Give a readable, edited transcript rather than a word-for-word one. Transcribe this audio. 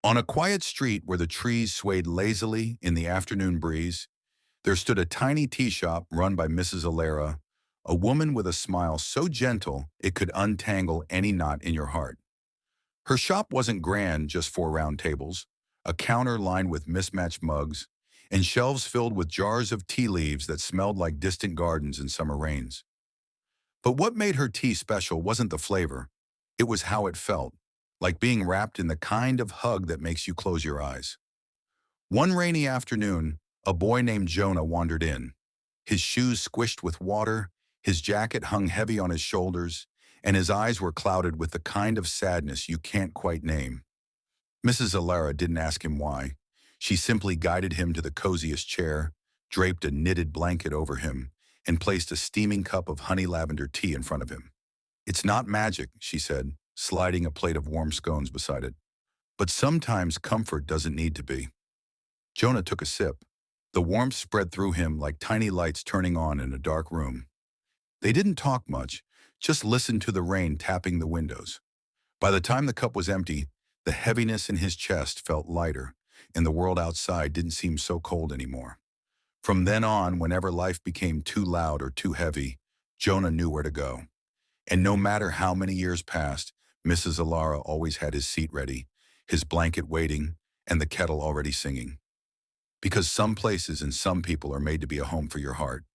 On a quiet street where the trees swayed lazily in the afternoon breeze, there stood a tiny tea shop run by Mrs. Alara, a woman with a smile so gentle it could untangle any knot in your heart. Her shop wasn't grand, just four round tables, a counter lined with mismatched mugs, and shelves filled with jars of tea leaves that smelled like distant gardens in summer rains. But what made her tea special wasn't the flavor, it was how it felt, like being wrapped in the kind of hug that makes you close your eyes. One rainy afternoon, a boy named Jonah wandered in. His shoes squished with water, his jacket hung heavy on his shoulders, and his eyes were clouded with the kind of sadness you can't quite name. Mrs. Alara didn't ask him why. She simply guided him to the coziest chair, draped a knitted blanket over him, and placed a steaming cup of honey lavender tea in front of him. "It's not magic," she said, sliding a plate of warm scones beside it. "But sometimes comfort doesn't need to be." Jonah took a sip. The warmth spread through him like tiny lights turning on in a dark room. They didn't talk much, just listened to the rain tapping the windows. By the time the cup was empty, the heaviness in his chest felt lighter, and the world outside didn't seem so cold anymore. From then on, whenever life became too loud or too heavy, Jonah knew where to go. And no matter how many years passed, Mrs. Alara always had his seat ready, his blanket waiting, and the kettle already singing. Because some places and some people are made to be a home for your heart.